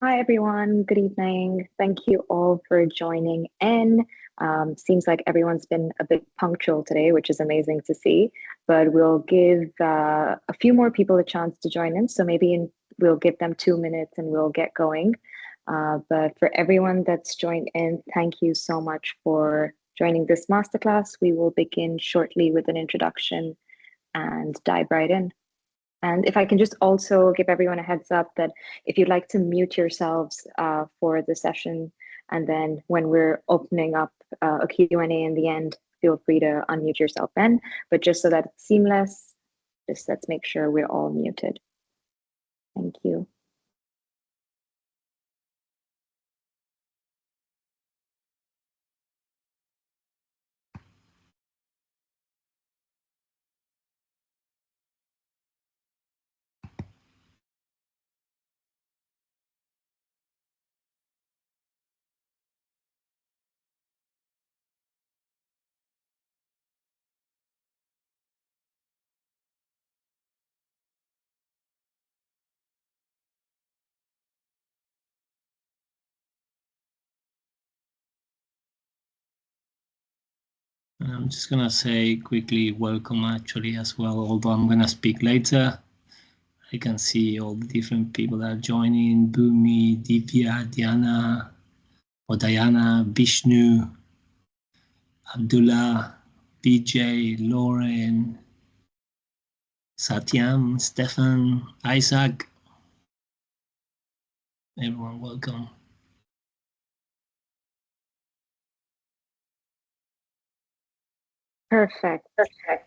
Hi, everyone. Good evening. Thank you all for joining in. Seems like everyone's been a bit punctual today, which is amazing to see, but we'll give a few more people a chance to join in. So we'll give them 2 minutes and we'll get going. But for everyone that's joined in, thank you so much for joining this masterclass. We will begin shortly with an introduction and dive right in. And if I can just also give everyone a heads up that if you'd like to mute yourselves for the session, and then when we're opening up a Q&A in the end, feel free to unmute yourself then. But just so that it's seamless, just let's make sure we're all muted. Thank you. I'm just going to say quickly welcome actually as well, although I'm going to speak later. I can see all the different people that are joining: Bhumi, Divya, Diana, or Diana, Vishnu, Abdullah, BJ, Lauren, Satyam, Stefan, Isaac. Everyone, welcome. Perfect.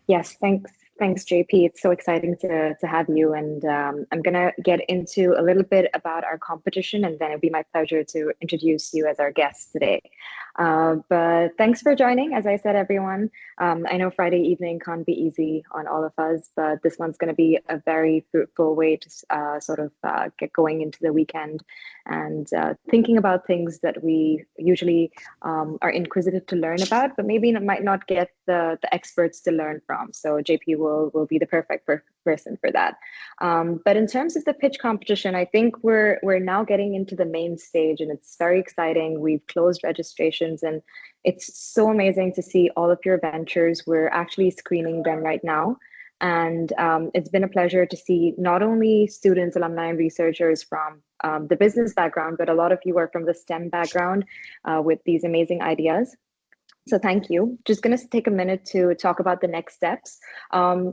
Yes, thanks, JP. It's so exciting to have you. And I'm gonna get into a little bit about our competition, and then it'll be my pleasure to introduce you as our guest today. But thanks for joining. As I said, everyone, I know Friday evening can't be easy on all of us, but this one's going to be a very fruitful way to sort of get going into the weekend and thinking about things that we usually are inquisitive to learn about, but maybe might not get the experts to learn from. So JP will be the perfect person for that. But in terms of the pitch competition, I think we're now getting into the main stage, and it's very exciting. We've closed registrations, and it's so amazing to see all of your ventures. We're actually screening them right now. And it's been a pleasure to see not only students, alumni, and researchers from the business background, but a lot of you are from the STEM background with these amazing ideas. So thank you. Just going to take a minute to talk about the next steps.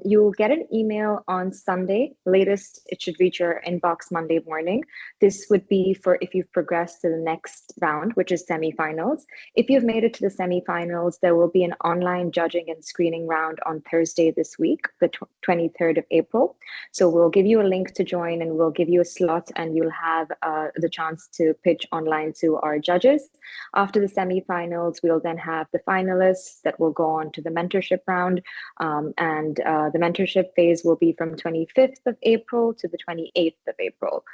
You'll get an email on Sunday. Latest, it should reach your inbox Monday morning. This would be for if you've progressed to the next round, which is semifinals. If you've made it to the semifinals, there will be an online judging and screening round on Thursday this week, the 23rd of April. So we'll give you a link to join, and we'll give you a slot, and you'll have the chance to pitch online to our judges. After the semifinals, we'll then have the finalists that will go on to the mentorship round. And the mentorship phase will be from 25th of April to the 28th of April.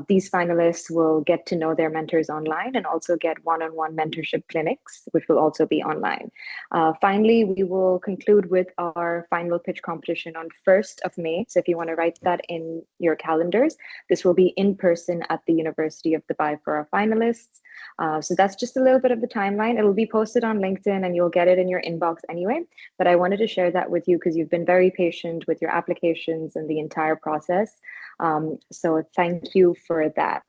These finalists will get to know their mentors online and also get one-on-one mentorship clinics, which will also be online. Finally, we will conclude with our final pitch competition on 1st of May. So if you want to write that in your calendars, this will be in person at the University of Dubai for our finalists. So that's just a little bit of the timeline. It'll be posted on LinkedIn and you'll get it in your inbox anyway. But I wanted to share that with you because you've been very patient with your applications and the entire process. So thank you for that.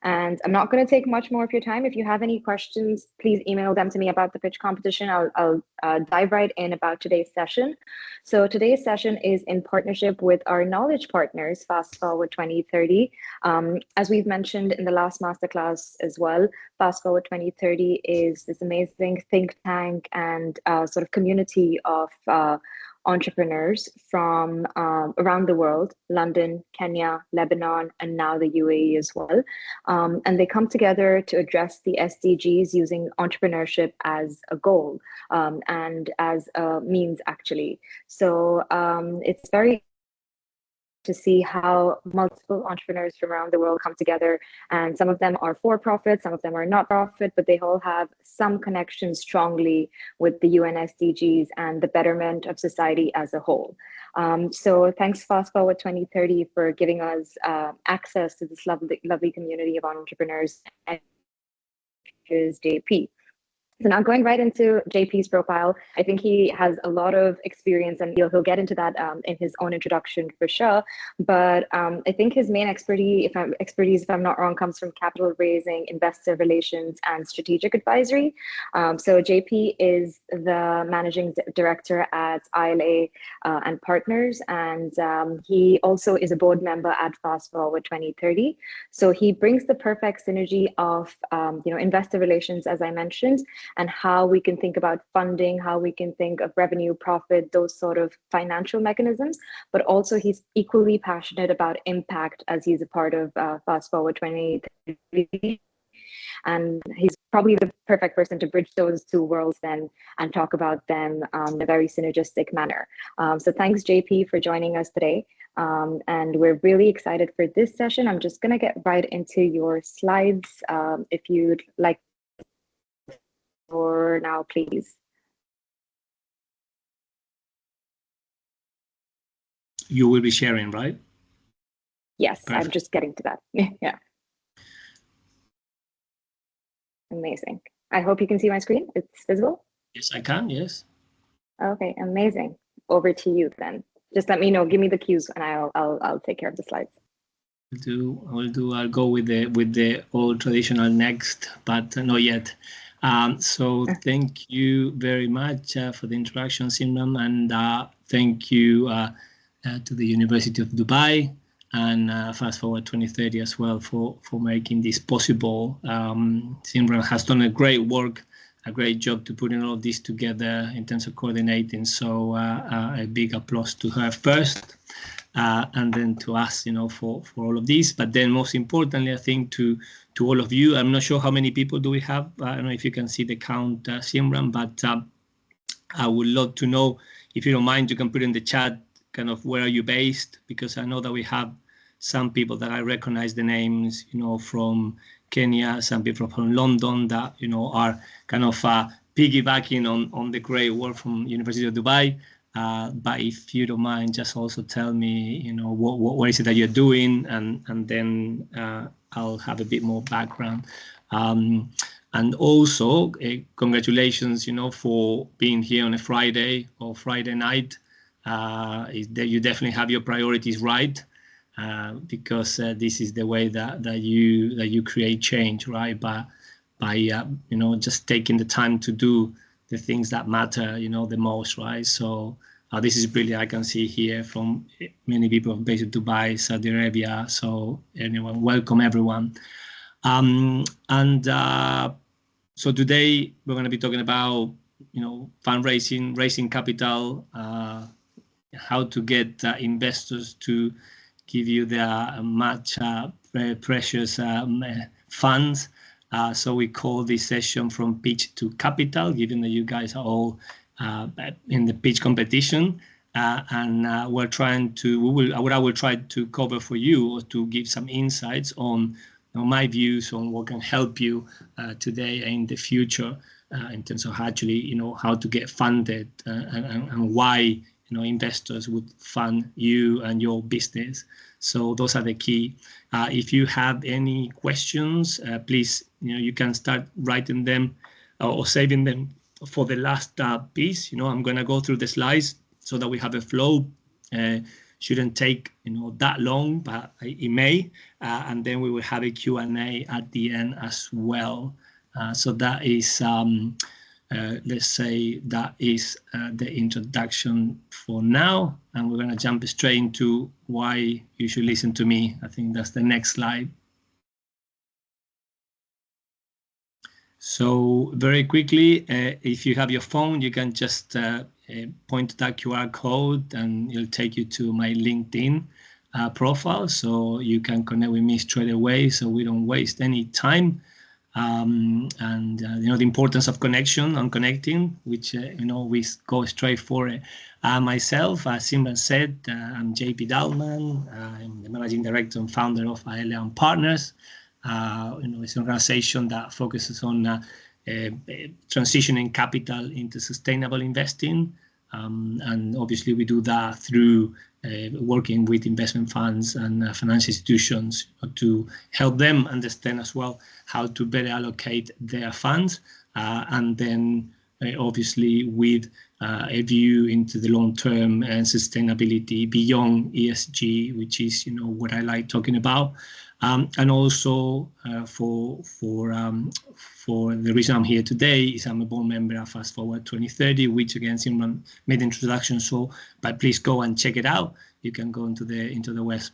And I'm not going to take much more of your time. If you have any questions, please email them to me about the pitch competition. I'll dive right in about today's session. So today's session is in partnership with our knowledge partners, Fast Forward 2030. As we've mentioned in the last masterclass as well, Fast Forward 2030 is this amazing think tank and sort of community of entrepreneurs from around the world: London, Kenya, Lebanon, and now the UAE as well. And they come together to address the SDGs using entrepreneurship as a goal and as a means, actually. So it's very to see how multiple entrepreneurs from around the world come together. And some of them are for profit, some of them are not profit, but they all have some connection strongly with the UN SDGs and the betterment of society as a whole. So thanks Fast Forward 2030 for giving us access to this lovely community of entrepreneurs. And here's JP. So now going right into JP's profile, I think he has a lot of experience, and he'll get into that in his own introduction for sure. But I think his main expertise, if I'm not wrong, comes from capital raising, investor relations, and strategic advisory. So JP is the managing director at ILA and Partners, and he also is a board member at Fast Forward 2030. So he brings the perfect synergy of investor relations, as I mentioned, and how we can think about funding, how we can think of revenue, profit, those sort of financial mechanisms. But also he's equally passionate about impact, as he's a part of Fast Forward 2030. And he's probably the perfect person to bridge those two worlds then and talk about them in a very synergistic manner. So thanks, JP, for joining us today. And we're really excited for this session. I'm just going to get right into your slides. If you'd like, or now, please. You will be sharing, right? Yes, Perfect. I'm just getting to that. Yeah. Amazing. I hope you can see my screen. It's visible? Yes, I can, yes. Okay, amazing. Over to you then. Just let me know, give me the cues, and I'll take care of the slides. I'll go with the old traditional next, but not yet. So thank you very much for the introduction, Simran, and thank you to the University of Dubai and Fast Forward 2030 as well for making this possible. Simran has done a great job to putting all of this together in terms of coordinating. So a big applause to her first. And then to us, for all of this. But then most importantly, I think to all of you, I'm not sure how many people do we have. I don't know if you can see the count, Simran, but I would love to know, if you don't mind, you can put in the chat kind of where are you based, because I know that we have some people that I recognize the names, from Kenya, some people from London that, are kind of piggybacking on the great work from University of Dubai. But if you don't mind, just also tell me, what is it that you're doing, and then I'll have a bit more background. And also, congratulations, for being here on a Friday or Friday night. You definitely have your priorities right, because this is the way that you create change, right? By just taking the time to do the things that matter, the most, right? So this is really, I can see here from many people based in Dubai, Saudi Arabia. So anyway, welcome everyone. So today we're going to be talking about, fundraising, raising capital, how to get investors to give you their much precious funds. So we call this session From Pitch to Capital, given that you guys are all in the pitch competition, and we're trying to. What I will try to cover for you, or to give some insights on my views on what can help you today and in the future, in terms of actually, how to get funded and why investors would fund you and your business. So those are the key. If you have any questions, please, you can start writing them or saving them for the last piece. I'm going to go through the slides so that we have a flow. Shouldn't take that long, but it may. And then we will have a Q&A at the end as well. So that is, let's say, that is the introduction for now. And we're going to jump straight into why you should listen to me. I think that's the next slide. So very quickly, if you have your phone, you can just point to that QR code and it'll take you to my LinkedIn profile. So you can connect with me straight away so we don't waste any time. and the importance of connection and connecting, which we go straight for it. Myself, as Simran said, I'm JP Dalman. I'm the managing director and founder of Aelia and Partners. It's an organization that focuses on transitioning capital into sustainable investing. And obviously we do that through working with investment funds and financial institutions to help them understand as well how to better allocate their funds, and then obviously with a view into the long term and sustainability beyond ESG, which is what I like talking about. And also for the reason I'm here today is I'm a board member of Fast Forward 2030, which again Simran made the introduction. But please go and check it out. You can go into the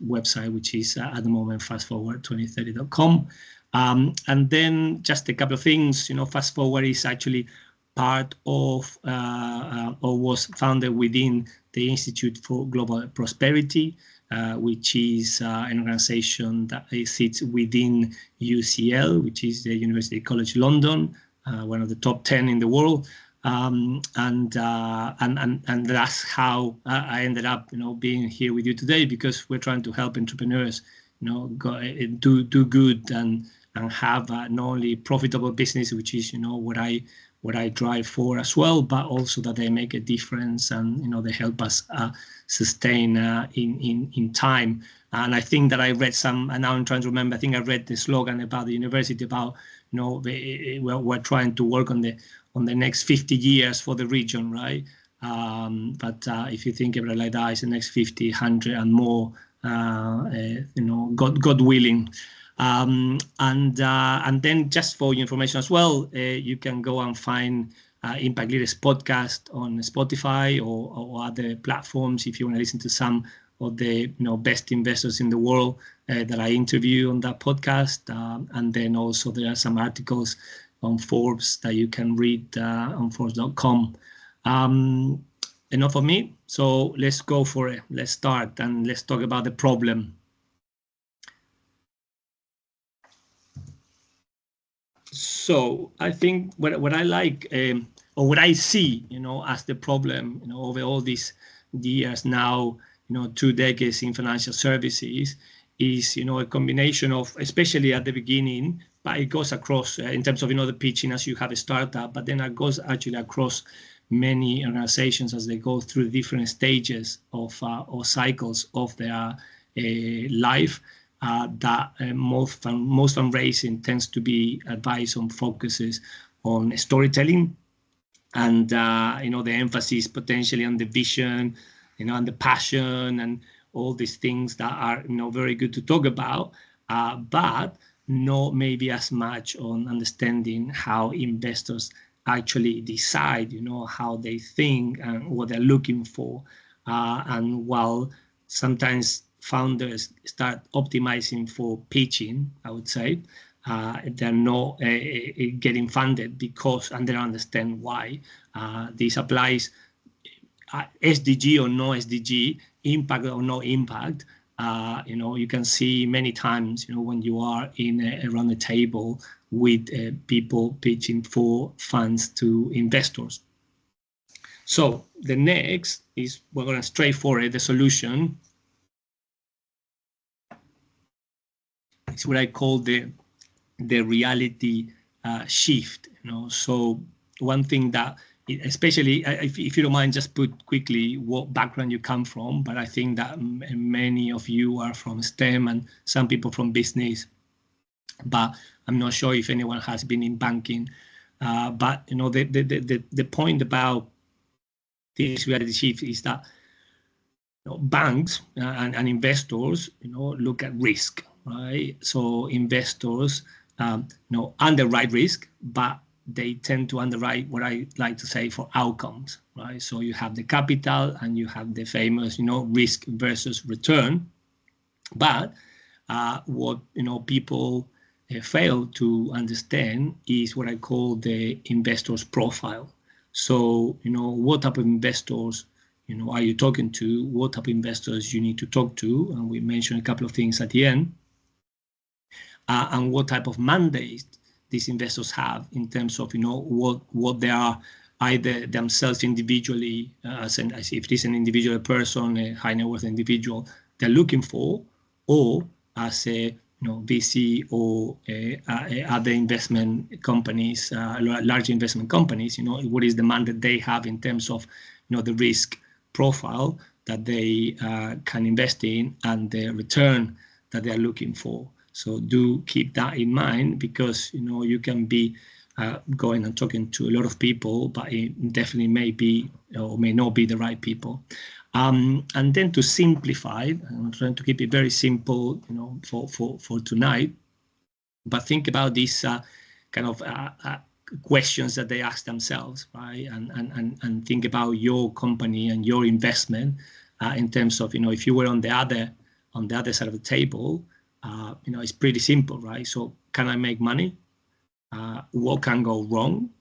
website, which is at the moment fastforward2030.com. And then just a couple of things. Fast Forward is actually part of or was founded within the Institute for Global Prosperity, which is an organization that sits within UCL, which is the University College London, one of the top 10 in the world. And that's how I ended up, being here with you today, because we're trying to help entrepreneurs, do good and have not only profitable business, which is, what I drive for as well, but also that they make a difference and, they help us sustain in time. And I think that I read and now I'm trying to remember, I think I read the slogan about the university about, we're trying to work on the next 50 years for the region, right? But if you think about it like that, it's the next 50, 100 and more, God willing. And then just for your information as well, you can go and find Impact Leaders podcast on Spotify or other platforms if you want to listen to some of the best investors in the world that I interview on that podcast. And then also there are some articles on Forbes that you can read on Forbes.com. Enough of me. So let's go for it. Let's start and let's talk about the problem. So I think what I like or what I see, as the problem, over all these years now, 2 decades in financial services is, a combination of, especially at the beginning, but it goes across in terms of, the pitching as you have a startup, but then it goes actually across many organizations as they go through different stages of or cycles of their life. That most fundraising tends to be advised on focuses on storytelling and the emphasis potentially on the vision, and the passion and all these things that are very good to talk about, but not maybe as much on understanding how investors actually decide, how they think and what they're looking for, and while sometimes founders start optimizing for pitching, I would say, they're not getting funded because, and they don't understand why. This applies SDG or no SDG, impact or no impact. You can see many times, when you are around the table with people pitching for funds to investors. So the next is we're going to straightforward the solution. It's what I call the reality shift. So one thing that, especially if you don't mind, just put quickly what background you come from. But I think that many of you are from STEM and some people from business. But I'm not sure if anyone has been in banking. But the point about this reality shift is that banks and investors, look at risk. Right, so investors, underwrite risk, but they tend to underwrite what I like to say for outcomes. Right, so you have the capital and you have the famous, risk versus return. But what people fail to understand is what I call the investor's profile. So what type of investors are you talking to? What type of investors you need to talk to? And we mentioned a couple of things at the end. And what type of mandate these investors have in terms of, what they are either themselves individually, as if it is an individual person, a high net worth individual, they're looking for, or as a VC or other investment companies, large investment companies, what is the mandate they have in terms of, the risk profile that they can invest in and the return that they're looking for. So do keep that in mind, because, you can be going and talking to a lot of people, but it definitely may be or may not be the right people. And then to simplify, I'm trying to keep it very simple, for tonight, but think about these kind of questions that they ask themselves, right? And think about your company and your investment in terms of, if you were on the other side of the table, it's pretty simple, right? So can I make money? What can go wrong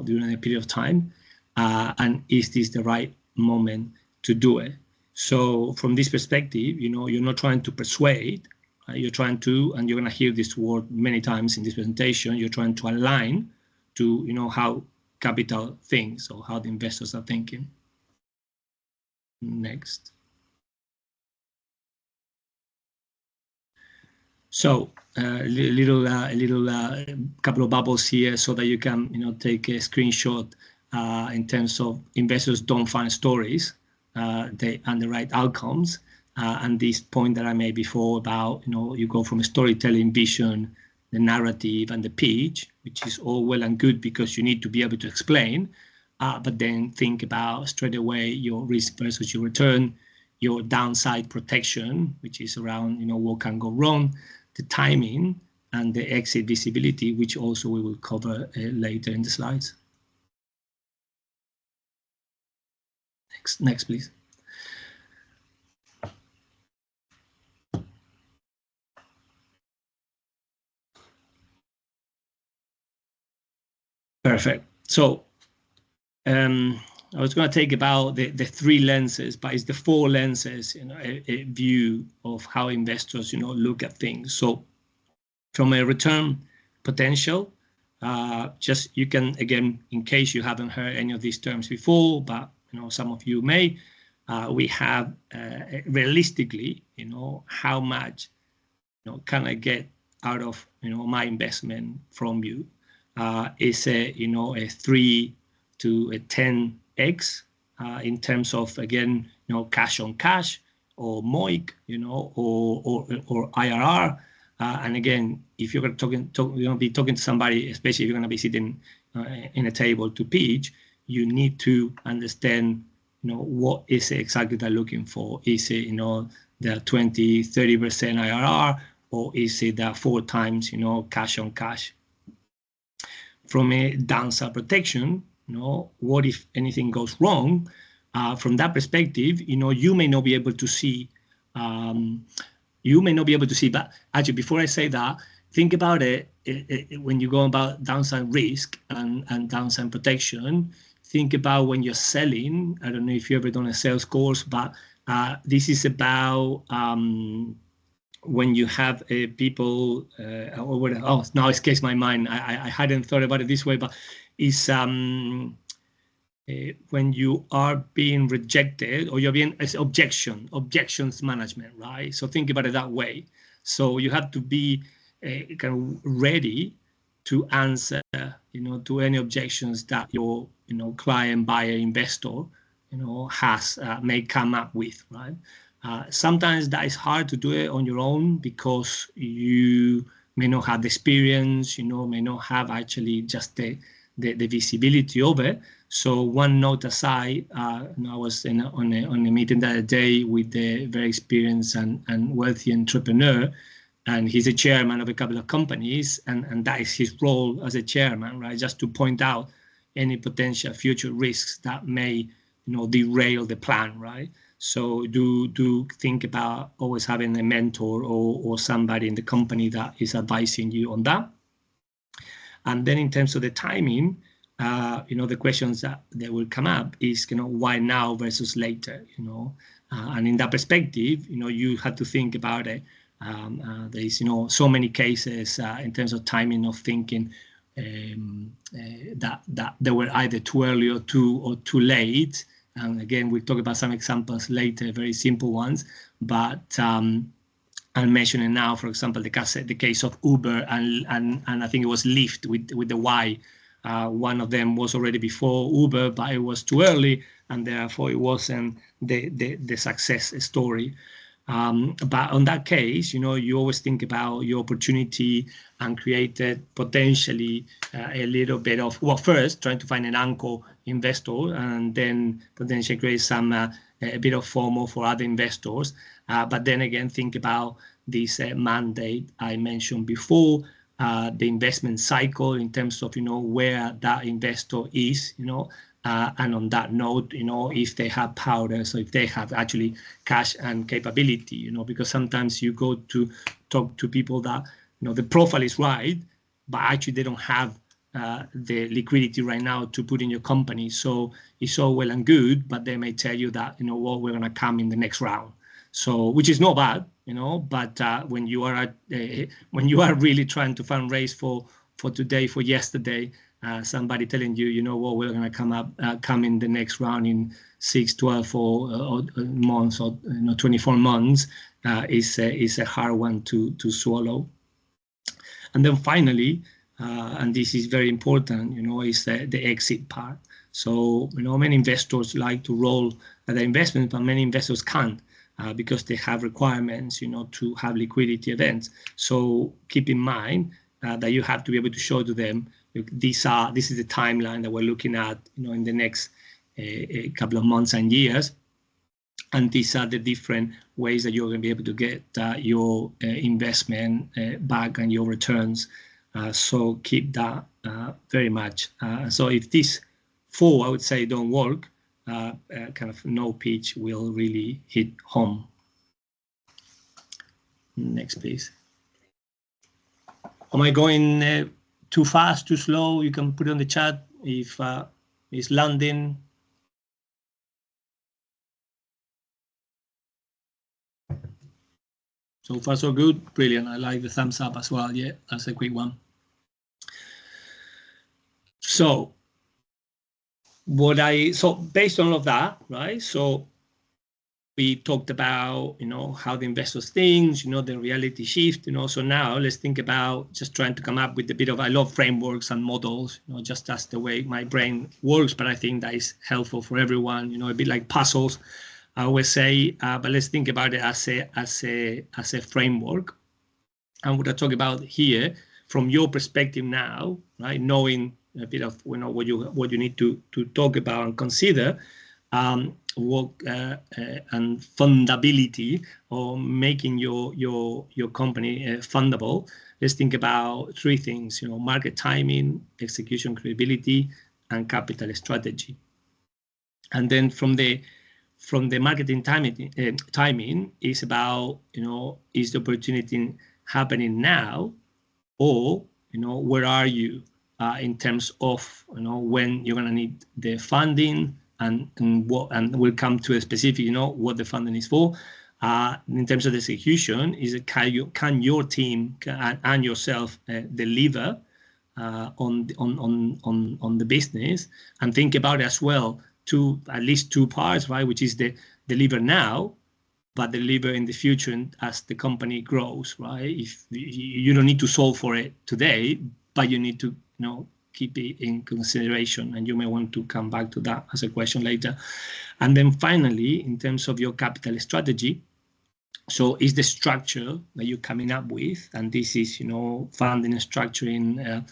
during a period of time? And is this the right moment to do it? So from this perspective, you're not trying to persuade, right? You're trying to, and you're going to hear this word many times in this presentation, you're trying to align to, how capital thinks or how the investors are thinking. Next. So a little couple of bubbles here so that you can take a screenshot in terms of investors don't find stories, they underwrite outcomes, and this point that I made before about you go from a storytelling vision, the narrative and the pitch, which is all well and good because you need to be able to explain, but then think about straight away your risk versus your return, your downside protection, which is around what can go wrong, the timing, and the exit visibility, which also we will cover later in the slides. Next, please. Perfect. So I was going to take about the three lenses, but it's the four lenses, a view of how investors, look at things. So from a return potential, just you can, again, in case you haven't heard any of these terms before, but some of you may, we have realistically, how much can I get out of my investment from you? Is a a 3 to a 10x in terms of, again, cash on cash or MOIC, or IRR. And again, if you're going to be talking to somebody, especially if you're going to be sitting in a table to pitch, you need to understand, what is it exactly they're looking for. Is it, the 20, 30% IRR, or is it the 4 times, cash on cash? From a downside protection, what if anything goes wrong? From that perspective, you may not be able to see. But actually, before I say that, think about it when you go about downside risk and downside protection. Think about when you're selling. I don't know if you've ever done a sales course, but this is about when you have people, now it escapes my mind. I hadn't thought about it this way, but it's when you are being rejected or you're being objections management, right? So think about it that way. So you have to be kind of ready to answer, to any objections that your, client, buyer, investor, has may come up with, right? Sometimes that is hard to do it on your own because you may not have the experience, may not have actually just the visibility of it. So one note aside, I was on a meeting the other day with a very experienced and wealthy entrepreneur, and he's a chairman of a couple of companies, and that is his role as a chairman, right? Just to point out any potential future risks that may, derail the plan, right? So do think about always having a mentor or somebody in the company that is advising you on that. And then in terms of the timing, the questions that will come up is, why now versus later, and in that perspective, you have to think about it. There is, so many cases in terms of timing of thinking that they were either too early or too late. And again, we'll talk about some examples later, very simple ones. But I'm mentioning now, for example, the case of Uber and I think it was Lyft with the Y. One of them was already before Uber, but it was too early, and therefore it wasn't the success story. But on that case, you always think about your opportunity and created potentially a little bit of, well, first trying to find an anchor investor and then potentially create some a bit of FOMO for other investors. But then again, think about this mandate I mentioned before, the investment cycle in terms of, where that investor is, and on that note, if they have powder, so if they have actually cash and capability, because sometimes you go to talk to people that, the profile is right, but actually they don't have the liquidity right now to put in your company. So it's all well and good, but they may tell you that, what, we're going to come in the next round. So, which is not bad, but when you are really trying to fundraise for today, for yesterday, somebody telling you, what, we're going to come in the next round in 6, 12 or months or 24 months is a hard one to swallow. And then finally, and this is very important, is the exit part. So, many investors like to roll their investment, but many investors can't. Because they have requirements, to have liquidity events. So keep in mind that you have to be able to show to them, this is the timeline that we're looking at, in the next a couple of months and years. And these are the different ways that you're going to be able to get your investment back and your returns. So keep that very much. So if these 4, I would say, don't work, kind of no pitch will really hit home. Next, please. Am I going too fast, too slow? You can put it on the chat if it's landing. So far, so good. Brilliant. I like the thumbs up as well. Yeah, that's a quick one. So based on all of that, right? So we talked about, how the investors think, the reality shift, so now let's think about just trying to come up with a bit of, I love frameworks and models, just that's the way my brain works, but I think that is helpful for everyone, a bit like puzzles, I always say, but let's think about it as a framework. And what I talk about here, from your perspective now, right, knowing a bit of, what you need to talk about and consider, work and fundability, or making your company fundable. Let's think about 3 things, market timing, execution credibility, and capital strategy. And then from the marketing timing is about, is the opportunity happening now, or, where are you in terms of, when you're going to need the funding, and we'll come to a specific, what the funding is for. In terms of the execution, is it can your team and yourself deliver on the business, and think about it as well at least 2 parts, right? Which is the deliver now, but deliver in the future as the company grows, right? If you don't need to solve for it today, but you need to, keep it in consideration, and you may want to come back to that as a question later. And then finally, in terms of your capital strategy, so is the structure that you're coming up with, and this is, funding, structuring,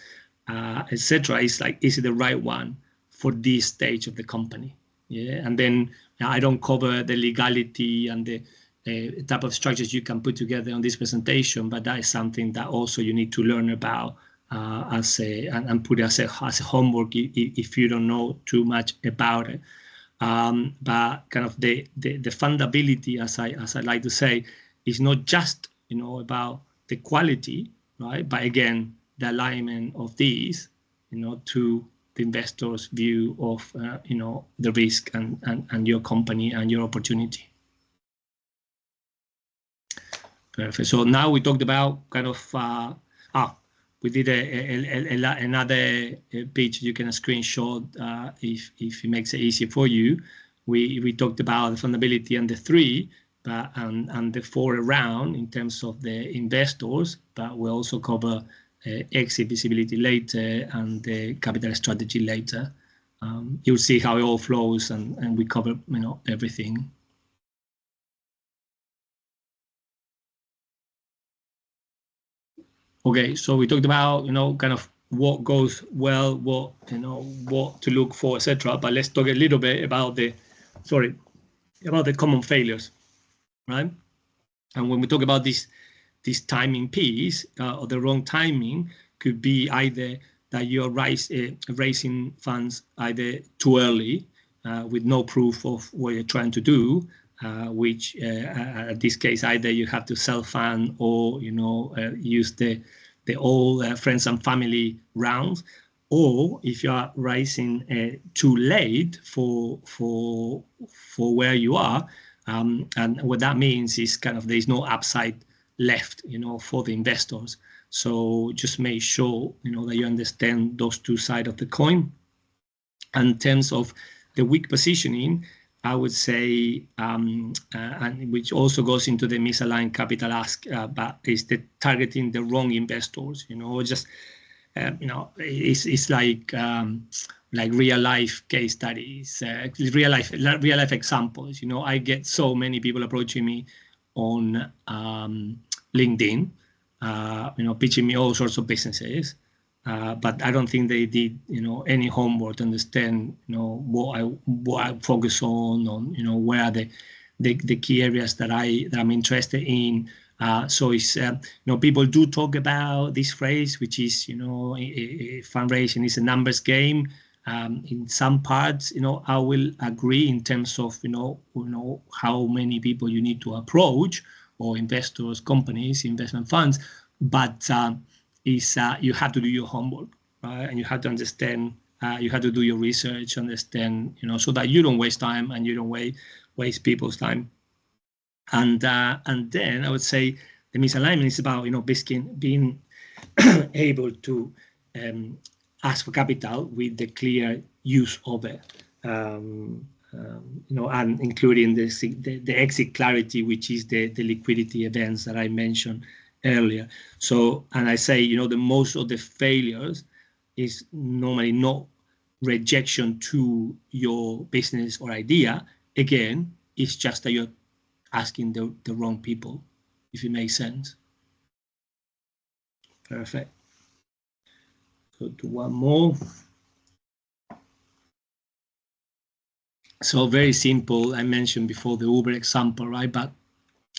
etc. Is it the right one for this stage of the company? Yeah, and then I don't cover the legality and the type of structures you can put together on this presentation, but that is something that also you need to learn about and put as a homework if you don't know too much about it. But kind of the fundability, as I like to say, is not just about the quality, right? But again, the alignment of these, to the investor's view of the risk and your company and your opportunity. Perfect. So now we talked about kind of, we did another page you can screenshot if it makes it easier for you. We talked about the fundability and the 3, and the 4 around in terms of the investors, but we'll also cover exit visibility later and the capital strategy later. You'll see how it all flows, and we cover everything. Okay, so we talked about kind of what goes well, what to look for, etc. But let's talk a little bit about the common failures, right? And when we talk about this timing piece, or the wrong timing, could be either that you're raising funds either too early with no proof of what you're trying to do, which in this case either you have to self-fund or use the old friends and family rounds, or if you are raising too late for where you are, and what that means is kind of there's no upside left for the investors. So just make sure that you understand those two sides of the coin. And in terms of the weak positioning, I would say, and which also goes into the misaligned capital ask, but is the targeting the wrong investors. Just it's like real life case studies, real life examples. I get so many people approaching me on LinkedIn, pitching me all sorts of businesses. But I don't think they did, any homework to understand, what I focus on, where are the key areas that I'm interested in. So it's, people do talk about this phrase, which is, fundraising is a numbers game. In some parts, I will agree in terms of, how many people you need to approach, or investors, companies, investment funds, but you have to do your homework, right? And you have to understand, you have to do your research, understand, so that you don't waste time and you don't waste people's time. And then I would say the misalignment is about, being able to ask for capital with the clear use of it. And including the exit clarity, which is the liquidity events that I mentioned earlier. So, and I say, the most of the failures is normally not rejection to your business or idea. Again, it's just that you're asking the wrong people, if it makes sense. Perfect. Go to one more. So very simple. I mentioned before the Uber example, right? But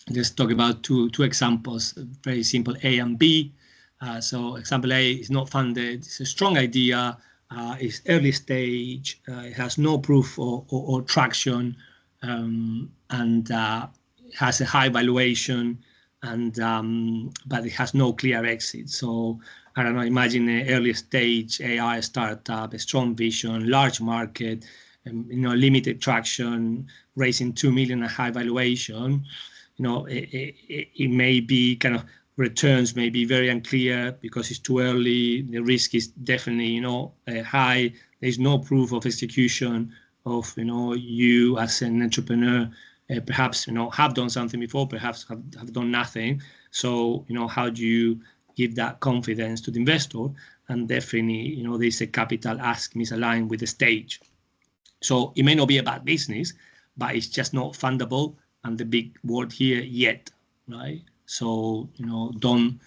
let's talk about two examples, very simple, A and B. So example A is not funded. It's a strong idea. It's early stage. It has no proof or traction, and has a high valuation, and but it has no clear exit. So I don't know. Imagine an early stage AI startup, a strong vision, large market, limited traction, raising 2 million, a high valuation. It may be kind of returns may be very unclear because it's too early. The risk is definitely, high. There's no proof of execution of, you as an entrepreneur, perhaps, have done something before, perhaps have done nothing. So, how do you give that confidence to the investor? And definitely, there's a capital ask misaligned with the stage. So it may not be a bad business, but it's just not fundable. And the big word here, yet, right? So, don't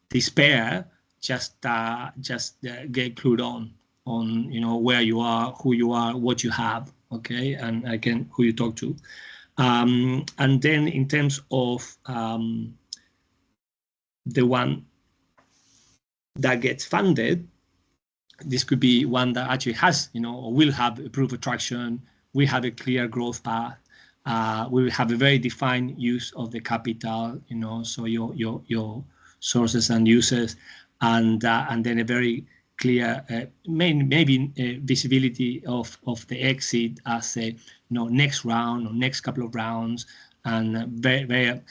despair. Just get clued on, where you are, who you are, what you have, okay, and again, who you talk to. And then in terms of the one that gets funded, this could be one that actually has, or will have a proof of traction. We have a clear growth path. We will have a very defined use of the capital, so your sources and uses, and then a very clear, maybe visibility of the exit as a, next round or next couple of rounds, and very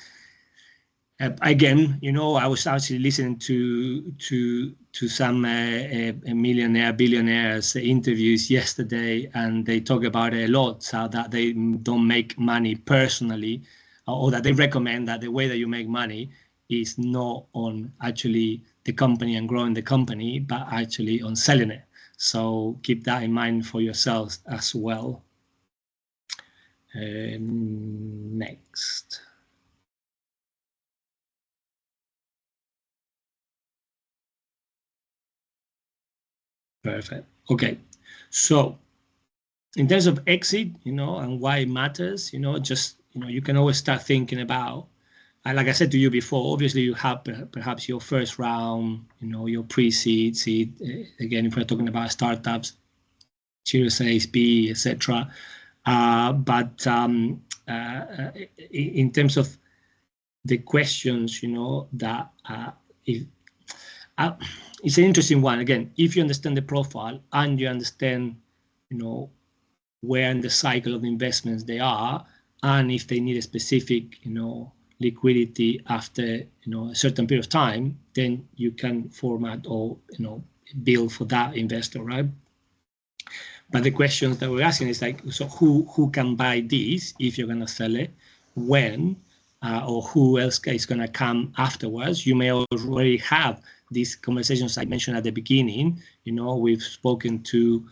again, I was actually listening to some millionaire, billionaires interviews yesterday, and they talk about it a lot, so that they don't make money personally, or that they recommend that the way that you make money is not on actually the company and growing the company, but actually on selling it. So keep that in mind for yourselves as well. Next. Perfect. Okay. So in terms of exit, and why it matters, just, you can always start thinking about, and like I said to you before, obviously you have perhaps your first round, your pre-seed, seed, again, if we're talking about startups, Series A, B, etc. But in terms of the questions, that it's an interesting one. Again, if you understand the profile and you understand, where in the cycle of investments they are, and if they need a specific, liquidity after, a certain period of time, then you can format or, build for that investor, right? But the questions that we're asking is like, so who can buy this if you're going to sell it, when, or who else is going to come afterwards? You may already have these conversations I mentioned at the beginning. We've spoken to,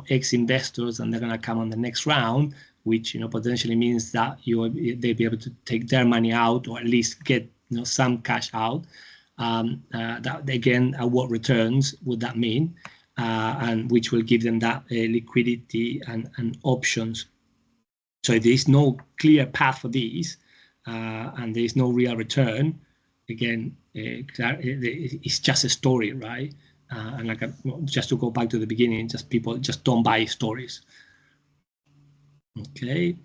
ex-investors, and they're going to come on the next round, which, potentially means that they'll be able to take their money out, or at least get, some cash out. That again, what returns would that mean? And which will give them that liquidity and options. So if there is no clear path for these, and there is no real return, again, it's just a story, right? And like, just to go back to the beginning, just people just don't buy stories. Okay,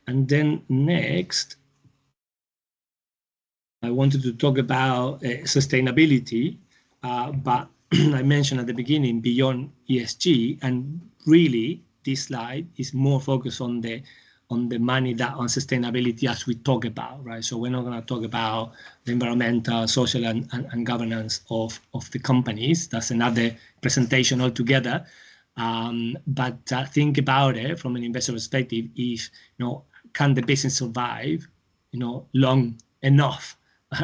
and then next, I wanted to talk about sustainability, but I mentioned at the beginning beyond ESG, and really this slide is more focused on the money that on sustainability as we talk about, right? So we're not going to talk about the environmental, social, and governance of the companies. That's another presentation altogether. But think about it from an investor perspective. If can the business survive, long enough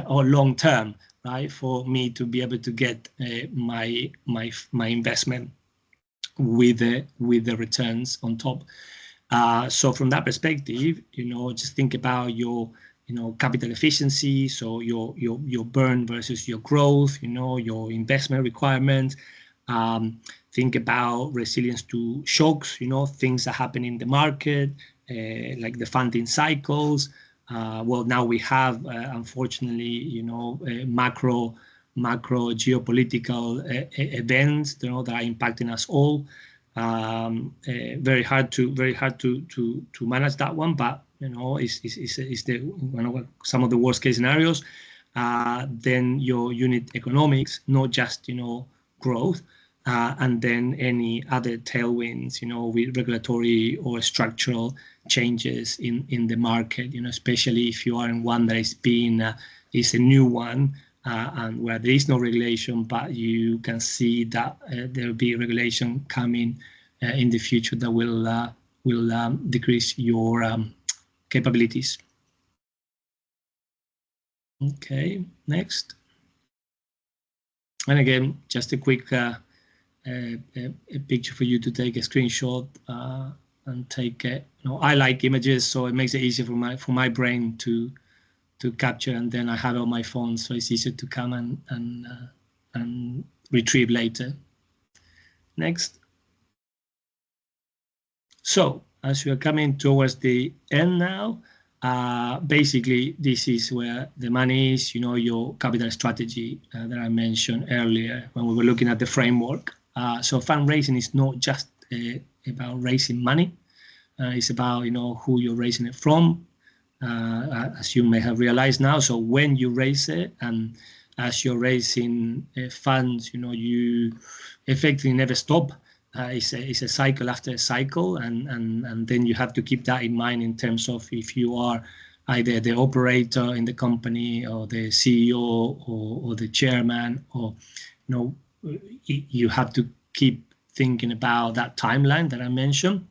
or long term, right, for me to be able to get my investment with the returns on top. So from that perspective, just think about your capital efficiency, so your burn versus your growth, your investment requirements. Think about resilience to shocks, things that happen in the market, like the funding cycles. Well, now we have, unfortunately, macro geopolitical events, that are impacting us all. Very hard to manage that one, but it's some of the worst case scenarios. Then your unit economics, not just growth, and then any other tailwinds, with regulatory or structural changes in the market, especially if you are in one that is a new one, and where there is no regulation, but you can see that there will be regulation coming in the future that will decrease your capabilities. Okay, next. And again, just a quick a picture for you to take a screenshot and take it. I like images, so it makes it easier for my brain to capture, and then I have it on my phone, so it's easier to come and retrieve later. Next. So as we are coming towards the end now, basically this is where the money is, your capital strategy that I mentioned earlier when we were looking at the framework. So fundraising is not just about raising money. It's about, who you're raising it from, as you may have realized now. So when you raise it, and as you're raising funds, you effectively never stop. it's a cycle after a cycle, and then you have to keep that in mind in terms of if you are either the operator in the company or the CEO or the chairman, or you have to keep thinking about that timeline that I mentioned,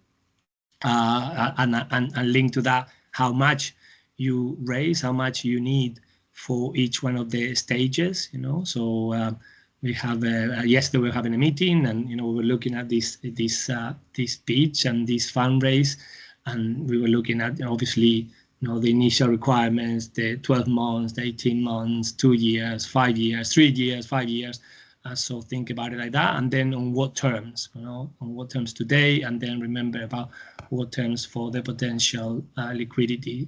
and link to that how much you raise, how much you need for each one of the stages. So we have yesterday we were having a meeting, and we were looking at this pitch and this fundraise, and we were looking at obviously the initial requirements, the 12 months, the 18 months, 2 years, 5 years, 3 years, 5 years. So think about it like that, and then on what terms, on what terms today, and then remember about what terms for the potential liquidity.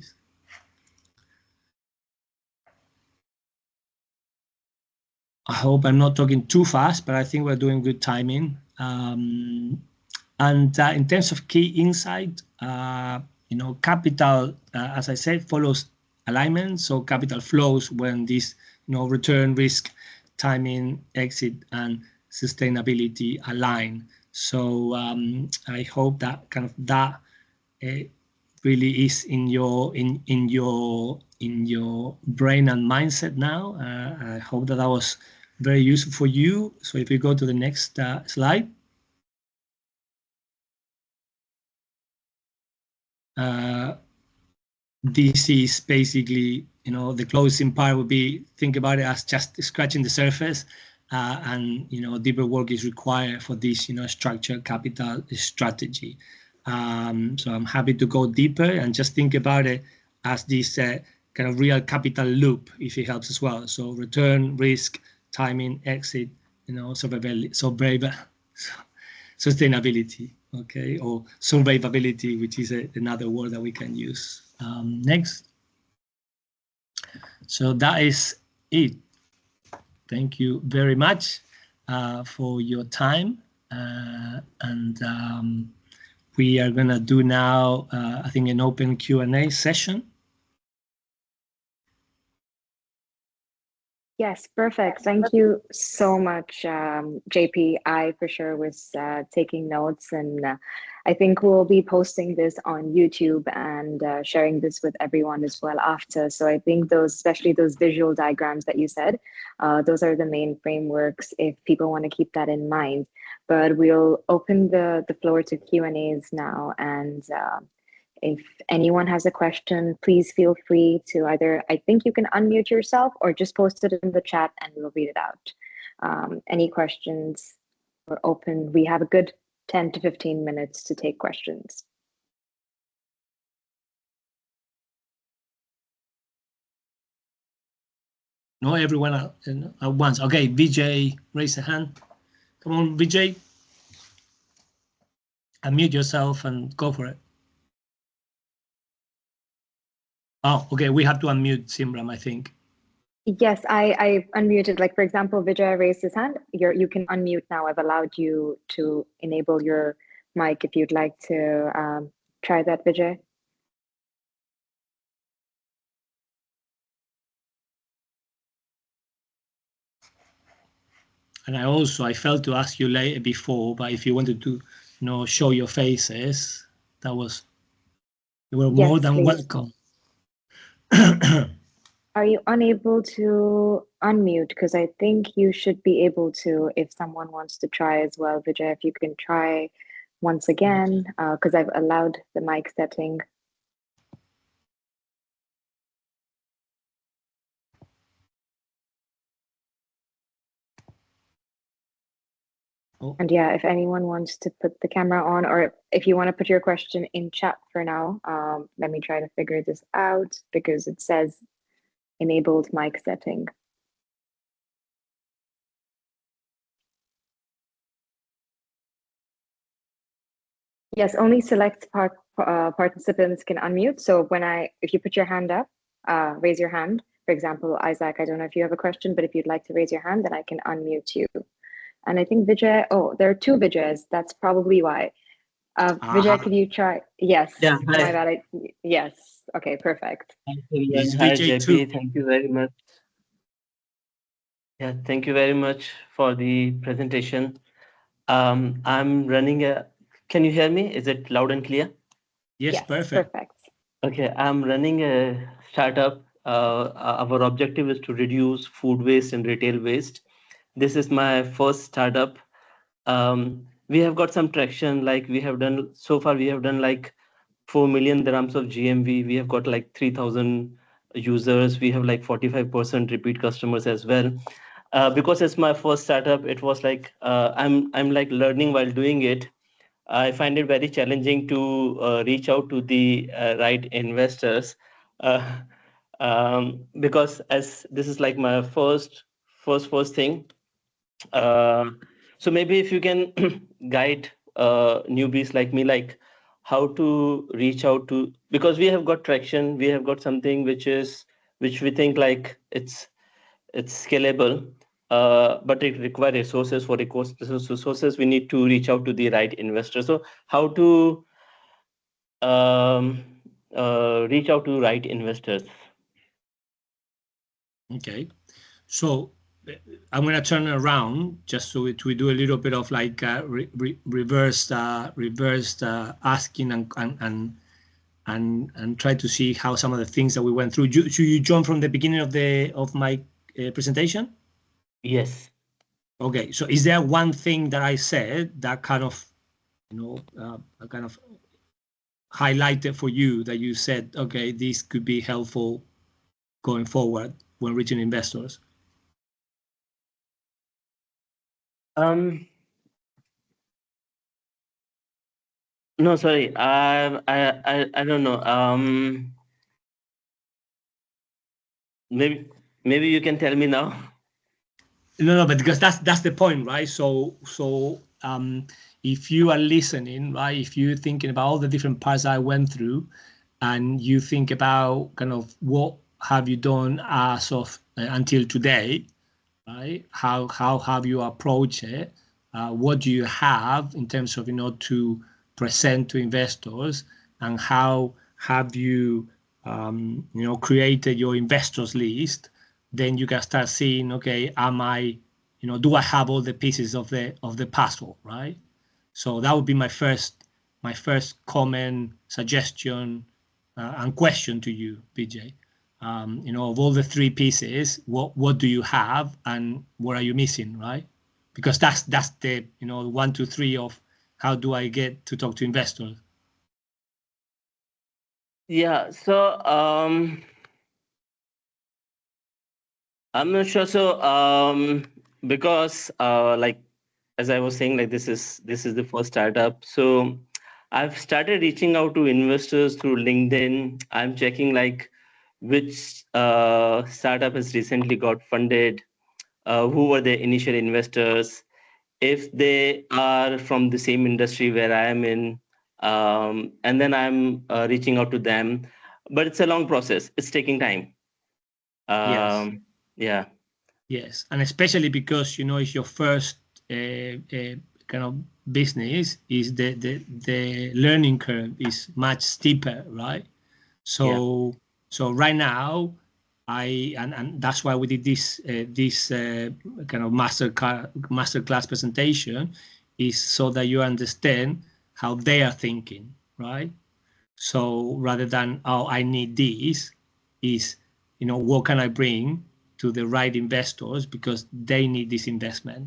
I hope I'm not talking too fast, but I think we're doing good timing. And in terms of key insight, capital, as I said, follows alignment. So capital flows when this, return, risk, timing, exit, and sustainability align. So I hope that that really is in your brain and mindset now. I hope that was very useful for you. So if you go to the next slide. This is basically, the closing part would be, think about it as just scratching the surface, and, deeper work is required for this, structured capital strategy. So I'm happy to go deeper and just think about it as this kind of real capital loop, if it helps as well. So return, risk, timing, exit, sustainability, okay, or survivability, which is another word that we can use. Next. So that is it. Thank you very much for your time, and we are gonna do now, I think, an open Q&A session. Yes, perfect. Thank you so much, JP. I for sure was taking notes, and I think we'll be posting this on YouTube and sharing this with everyone as well after. So I think especially those visual diagrams that you said, those are the main frameworks if people want to keep that in mind. But we'll open the floor to Q&As now, and if anyone has a question, please feel free to either, I think you can unmute yourself or just post it in the chat and we'll read it out. Any questions? We're open. We have a good 10 to 15 minutes to take questions. No, everyone at once. Okay, Vijay, raise a hand. Come on, Vijay. Unmute yourself and go for it. Oh, okay, we have to unmute Simram, I think. Yes, I unmuted. Like, for example, Vijay raised his hand. You can unmute now. I've allowed you to enable your mic if you'd like to try that, Vijay. And I failed to ask you later before, but if you wanted to, show your faces, you were more than welcome. Are you unable to unmute? Because I think you should be able to if someone wants to try as well. Vijay, if you can try once again, because I've allowed the mic setting. Oh. And yeah, if anyone wants to put the camera on, or if you want to put your question in chat for now, let me try to figure this out because it says enabled mic setting. Yes, only select participants can unmute. So if you put your hand up, raise your hand. For example, Isaac, I don't know if you have a question, but if you'd like to raise your hand, then I can unmute you. And I think Vijay, there are two Vijays. That's probably why. Vijay, could you try? Yes. Yeah. Hi. My bad. Yes. Okay, perfect. Hi, JP. Thank you very much. Yeah, thank you very much for the presentation. I'm running a. Can you hear me? Is it loud and clear? Yes, perfect. Okay, I'm running a startup. Our objective is to reduce food waste and retail waste. This is my first startup. We have got some traction. Like we have done so far, we have done like 4 million dirhams of GMV. We have got like 3,000 users. We have like 45% repeat customers as well. Because it's my first startup, it was like I'm like learning while doing it. I find it very challenging to reach out to the right investors, uh, because as this is like my first thing. Uh, so maybe if you can guide newbies like me, like how to reach out to, because we have got traction, we have got something which we think like it's scalable, but it requires resources. For resources, we need to reach out to the right investor. So how to um, reach out to right investors? Okay, so I'm going to turn around just so we do a little bit of like reverse asking and try to see how some of the things that we went through. Should you join from the beginning of my presentation? Yes. Okay, so is there one thing that I said that kind of, kind of highlighted for you that you said, okay, this could be helpful going forward when reaching investors? No, sorry. I don't know. Maybe you can tell me now. No, but because that's the point, right? So if you are listening, right, if you're thinking about all the different parts I went through, and you think about kind of what have you done as of until today, right? How have you approached it? What do you have in terms of to present to investors, and how have you created your investors list? Then you can start seeing, okay, am I, do I have all the pieces of the puzzle, right? So that would be my first comment, suggestion, and question to you, BJ. Of all the three pieces, what do you have and what are you missing, right? Because that's the 1, 2, 3 of how do I get to talk to investors. Yeah. So I'm not sure. So because like as I was saying, like this is the first startup. So I've started reaching out to investors through LinkedIn. I'm checking like which startup has recently got funded, who were the initial investors, if they are from the same industry where I am in, and then I'm reaching out to them. But it's a long process. It's taking time. Yes. Yeah. Yes, and especially because it's your first kind of business, is the learning curve is much steeper, right? So right now, and that's why we did this kind of masterclass presentation, is so that you understand how they are thinking, right? So rather than, oh, I need this, is, what can I bring to the right investors because they need this investment.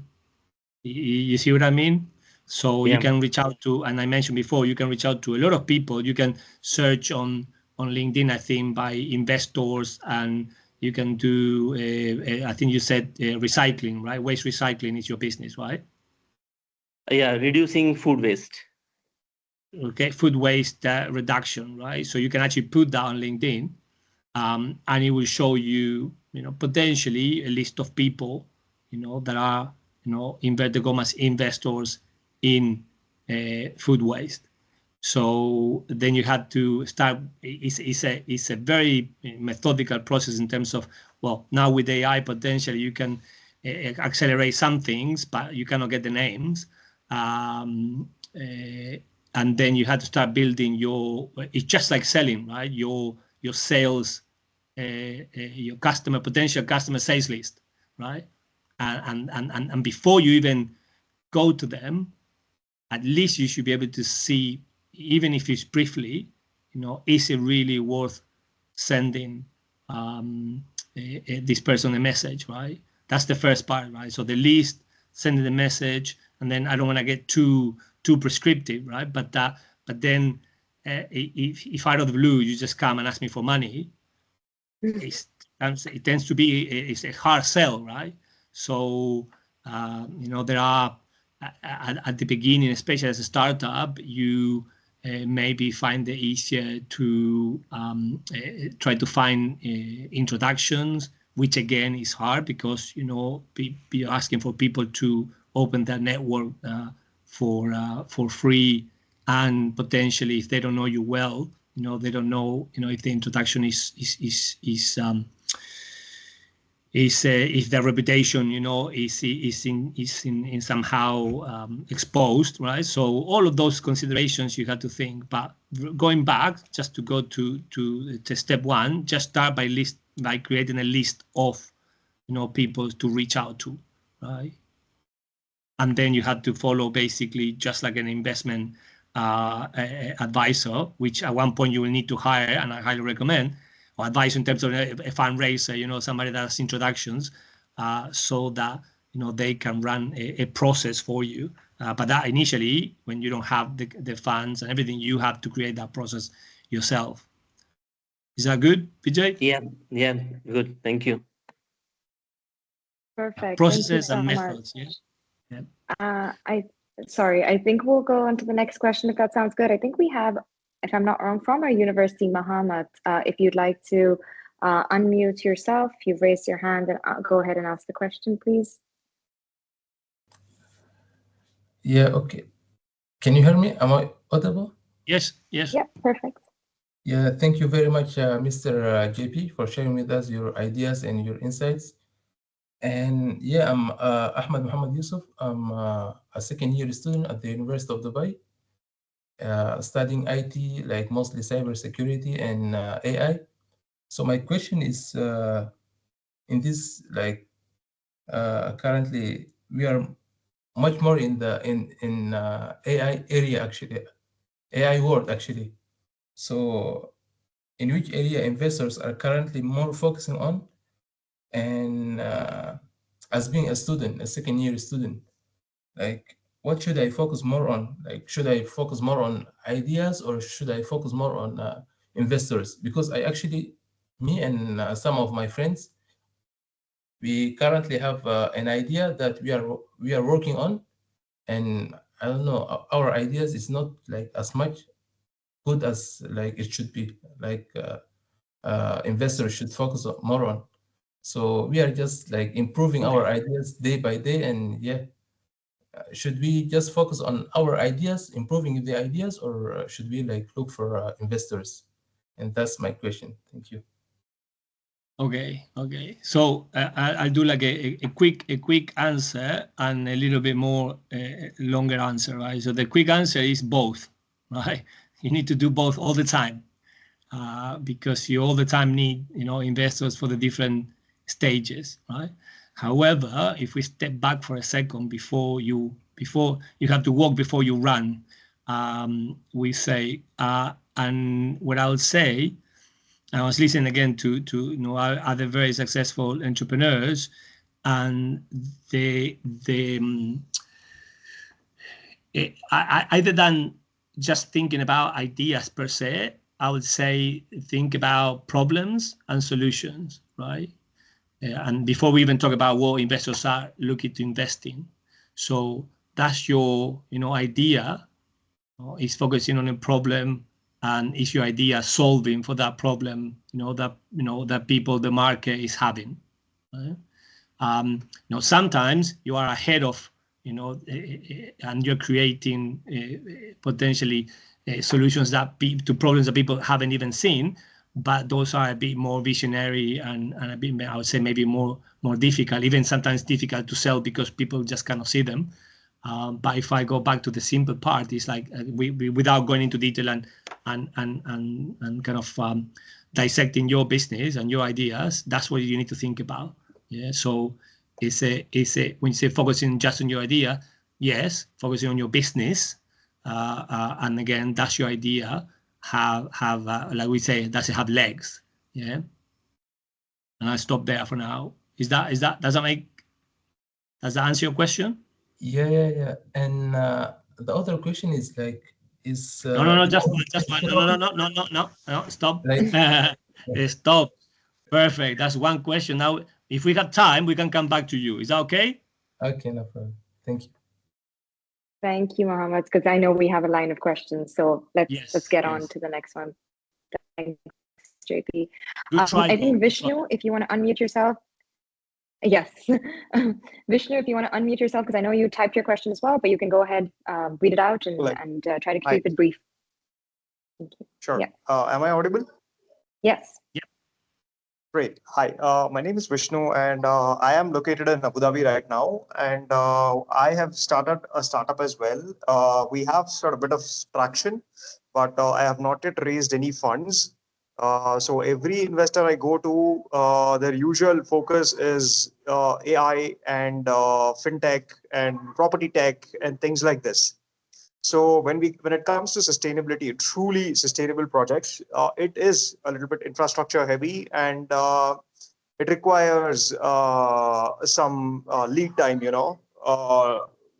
You see what I mean? So you can reach out to, and I mentioned before, you can reach out to a lot of people. You can search on LinkedIn, I think, by investors, and you can do, I think you said recycling, right? Waste recycling is your business, right? Yeah, reducing food waste. Okay, food waste reduction, right? So you can actually put that on LinkedIn, and it will show you, potentially a list of people, that are, inverted commas, investors in food waste. So then you have to start. It's a very methodical process in terms of, well, now with AI, potentially you can accelerate some things, but you cannot get the names. And then you have to start building it's just like selling, right? Your sales, your potential customer sales list, right? And before you even go to them, at least you should be able to see, even if it's briefly, is it really worth sending this person a message, right? That's the first part, right? So the least, sending the message, and then I don't want to get too prescriptive, right? But then if out of the blue you just come and ask me for money, it tends to be it's a hard sell, right? So there are at the beginning, especially as a startup, you maybe find it easier to try to find introductions, which again is hard because you're asking for people to open their network for free, and potentially if they don't know you well, they don't know if the introduction is if their reputation is in somehow exposed, right? So all of those considerations you have to think. But going back, just to go to step one, just start by creating a list of people to reach out to, right? And then you have to follow basically just like an investment advisor, which at one point you will need to hire, and I highly recommend, or advice in terms of a fundraiser, somebody that has introductions, so that they can run a process for you. But that initially, when you don't have the funds and everything, you have to create that process yourself. Is that good, Vijay? Yeah, good. Thank you. Perfect. Processes Thank you and so methods. much. Yeah. I think we'll go on to the next question if that sounds good. I think we have, if I'm not wrong, from our university, Muhammad. If you'd like to unmute yourself, you've raised your hand, and go ahead and ask the question, please. Yeah, okay. Can you hear me? Am I audible? Yes. Yeah, perfect. Yeah, thank you very much, Mr. JP, for sharing with us your ideas and your insights. And yeah, I'm Ahmed Muhammad Yusuf. I'm a second-year student at the University of Dubai, studying IT, like mostly cybersecurity and AI. So my question is, in this, like, currently we are much more in the AI area, actually, AI world actually. So in which area investors are currently more focusing on? And as being a student, a second-year student, like, what should I focus more on? Like, should I focus more on ideas, or should I focus more on investors? Because me and some of my friends, we currently have an idea that we are working on, and I don't know, our ideas is not like as much good as like it should be. Like investors should focus more on. So we are just like improving our ideas day by day, and yeah, should we just focus on our ideas, improving the ideas, or should we like look for investors? And that's my question. Thank you. Okay. So I'll do like a quick answer and a little bit more longer answer, right? So the quick answer is both, right? You need to do both all the time, because you all the time need investors for the different stages, right? However, if we step back for a second, before you have to walk before you run, we say, and what I would say, I was listening again to other very successful entrepreneurs, and other than just thinking about ideas per se, I would say think about problems and solutions, right? And before we even talk about what investors are looking to invest in, so that's your idea is focusing on a problem, and is your idea solving for that problem that people, the market is having, right? Sometimes you are ahead of and you're creating potentially solutions to problems that people haven't even seen, but those are a bit more visionary and a bit, I would say, maybe more difficult, even sometimes difficult to sell because people just cannot see them. But if I go back to the simple part, it's like we without going into detail and kind of dissecting your business and your ideas, that's what you need to think about. Yeah. So it's when you say focusing just on your idea, yes, focusing on your business, and again, that's your idea. Have like we say, does it have legs? Yeah. And I stop there for now. Does that answer your question? Yeah. And the other question is like, No, is just one. No, stop. like, Stop. Perfect. That's one question. Now, if we have time, we can come back to you. Is that okay? okay, no problem. Thank you. Thank you, Mohammed, because I know we have a line of questions. So let's get on to the next one. Thanks, JP. Good try. I think Vishnu, if you want to unmute yourself. Yes. Vishnu, if you want to unmute yourself, because I know you typed your question as well, but you can go ahead, read it out and try to keep it brief. Thank you. Sure. Yeah. Am I audible? Yes. Yep. Great. Hi, my name is Vishnu, and I am located in Abu Dhabi right now. And I have started a startup as well. We have sort of a bit of traction, but I have not yet raised any funds. So every investor I go to, their usual focus is AI and fintech and property tech and things like this. So when it comes to sustainability, truly sustainable projects, it is a little bit infrastructure heavy, and it requires some lead time,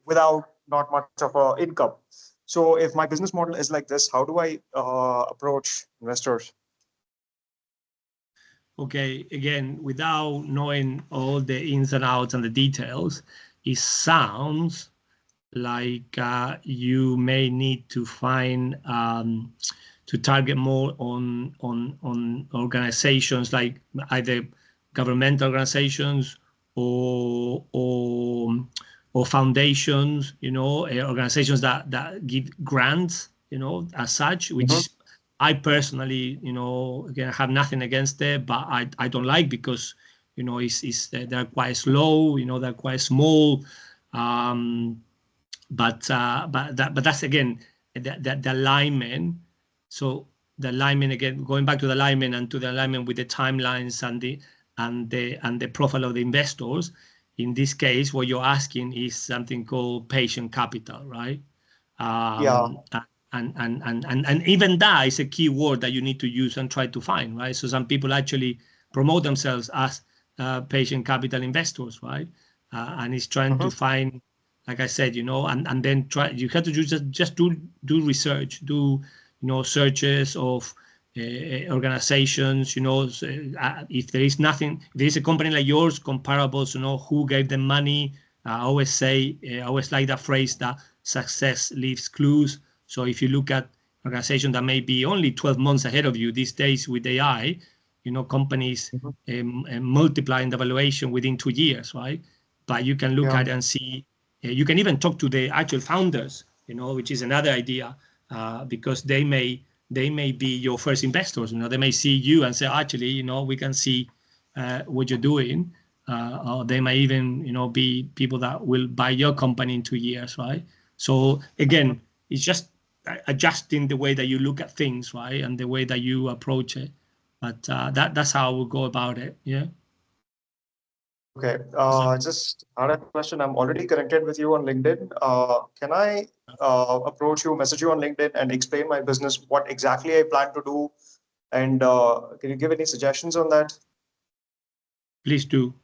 without not much of a income. So if my business model is like this, how do I approach investors? Okay, again, without knowing all the ins and outs and the details, it sounds like you may need to find to target more on organizations like either governmental organizations or foundations, organizations that give grants, as such, which I personally, again, have nothing against it, but I don't like, because they're quite slow, they're quite small. But that's again the alignment. So the alignment, again, going back to the alignment and to the alignment with the timelines and the profile of the investors. In this case, what you're asking is something called patient capital, right? Yeah. And even that is a key word that you need to use and try to find, right? So some people actually promote themselves as patient capital investors, right? And it's trying to find, like I said, and then try. You have to just do research, do searches of organizations. If there is nothing, if there is a company like yours, comparables, who gave them money. I always like that phrase that success leaves clues. So if you look at organizations that may be only 12 months ahead of you these days with AI, companies multiplying the valuation within 2 years, right? But you can look at it and see. You can even talk to the actual founders, which is another idea, because they may be your first investors. They may see you and say, actually, we can see what you're doing. Or they may even, be people that will buy your company in 2 years, right? So again, it's just adjusting the way that you look at things, right, and the way that you approach it. But that's how we'll go about it. Yeah. Okay. Just another question. I'm already connected with you on LinkedIn. Can I approach you, message you on LinkedIn, and explain my business, what exactly I plan to do? And can you give any suggestions on that? Please do.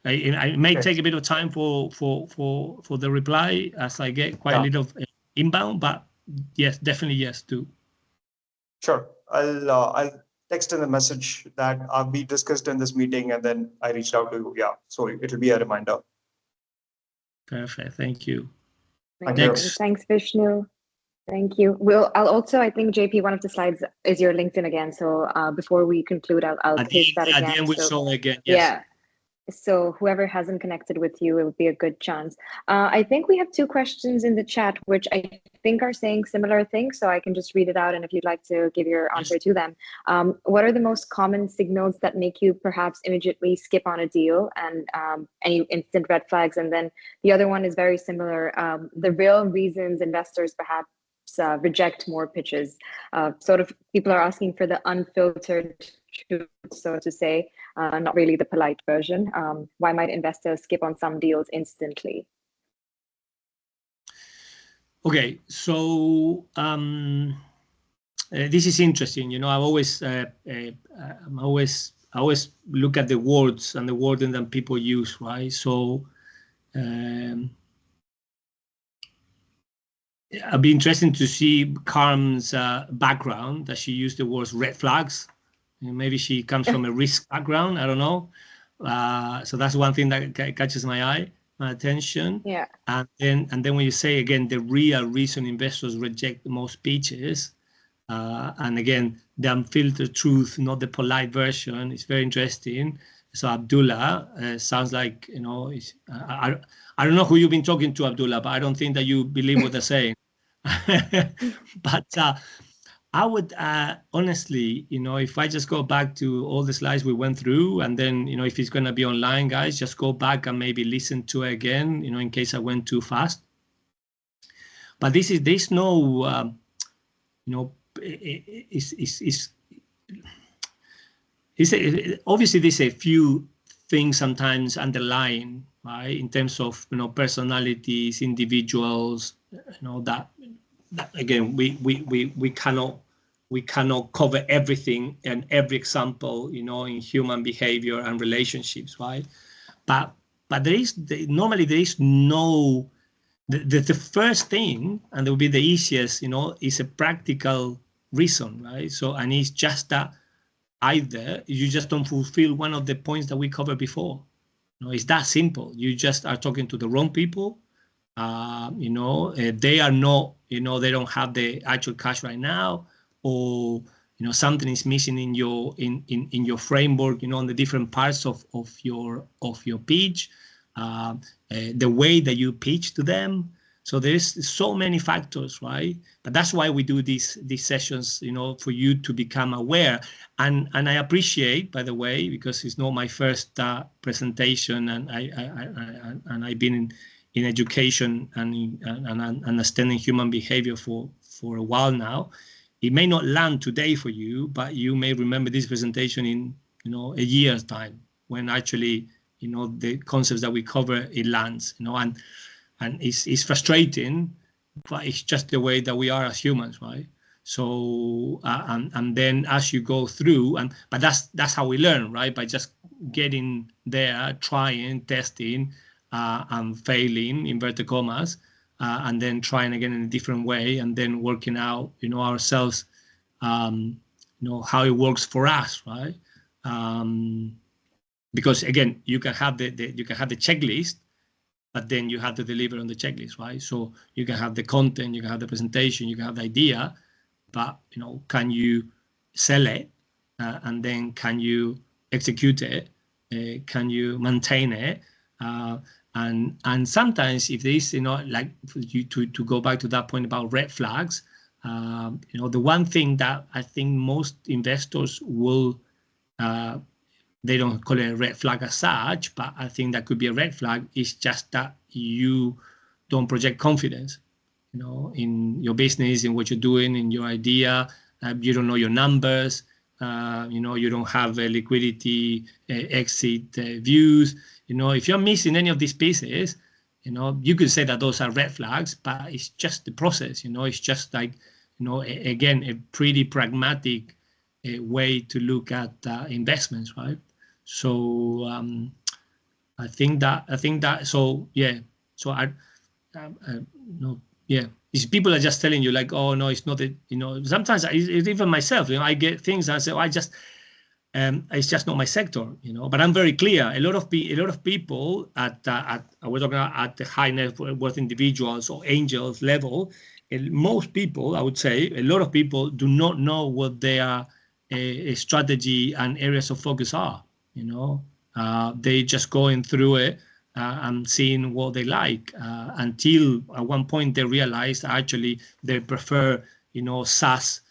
I may take a bit of time for the reply, as I get quite a little of inbound, but yes, definitely yes, do. Sure. I'll text in the message that we discussed in this meeting, and then I reached out to you. Yeah. So it'll be a reminder. Perfect. Thank you. Thanks, Vishnu. Thank you. I'll also, I think, JP, one of the slides is your LinkedIn again. So before we conclude, I'll paste that again. At the end, we'll show again. Yes. Yeah. So whoever hasn't connected with you, it would be a good chance. I think we have 2 questions in the chat, which I think are saying similar things. So I can just read it out. And if you'd like to give your answer to them. What are the most common signals that make you perhaps immediately skip on a deal, and any instant red flags? And then the other one is very similar. The real reasons investors perhaps reject more pitches. Sort of people are asking for the unfiltered truth, so to say, not really the polite version. Why might investors skip on some deals instantly? Okay, so this is interesting. You know, I always look at the words and the wording that people use, right? So it'd be interesting to see Carm's background, that she used the words red flags. Maybe she comes from a risk background. I don't know. So that's one thing that catches my attention. Yeah. And then when you say again the real reason investors reject most pitches, and again the unfiltered truth, not the polite version, is very interesting. So Abdullah sounds like, you know, I don't know who you've been talking to, Abdullah, but I don't think that you believe what they're saying. But I would honestly, you know, if I just go back to all the slides we went through, and then, you know, if it's going to be online, guys, just go back and maybe listen to it again, you know, in case I went too fast. But there's no, you know, obviously there's a few things sometimes underlying, right, in terms of, you know, personalities, individuals, you know, that again we cannot cover everything and every example, you know, in human behavior and relationships, right? But normally there is no, the first thing, and it will be the easiest, you know, is a practical reason, right? So, and it's just that either you just don't fulfill one of the points that we covered before. You know, it's that simple. You just are talking to the wrong people. You know, they are not, you know, they don't have the actual cash right now, or, you know, something is missing in your in your framework, you know, on the different parts of your pitch, the way that you pitch to them. So there's so many factors, right? But that's why we do these sessions, you know, for you to become aware. And I appreciate, by the way, because it's not my first presentation, and I've been in education and understanding human behavior for a while now. It may not land today for you, but you may remember this presentation in, you know, a year's time, when actually, you know, the concepts that we cover, it lands, you know, and it's frustrating, but it's just the way that we are as humans, right? So and then as you go through, but that's how we learn, right? By just getting there, trying, testing, and failing, inverted commas, and then trying again in a different way, and then working out, you know, ourselves, you know, how it works for us, right? Because again, you can have the checklist, but then you have to deliver on the checklist, right? So you can have the content, you can have the presentation, you can have the idea, but, you know, can you sell it, and then can you execute it? Can you maintain it? And sometimes if there is, you know, like you to go back to that point about red flags, you know, the one thing that I think most investors will they don't call it a red flag as such, but I think that could be a red flag. It's just that you don't project confidence, you know, in your business, in what you're doing, in your idea. You don't know your numbers. You know, you don't have a liquidity, exit views. You know, if you're missing any of these pieces, you know, you could say that those are red flags, but it's just the process. You know, it's just like, you know, again, a pretty pragmatic way to look at investments, right? So I think that so yeah, so no, yeah, these people are just telling you like, oh no, it's not, you know, sometimes even myself, you know, I get things and I say, oh, it's just not my sector, you know. But I'm very clear. A lot of people at we're talking at the high net worth individuals or angels level. Most people, I would say, a lot of people do not know what their strategy and areas of focus are. You know, they just going through it and seeing what they like until at one point they realize actually they prefer, you know, SaaS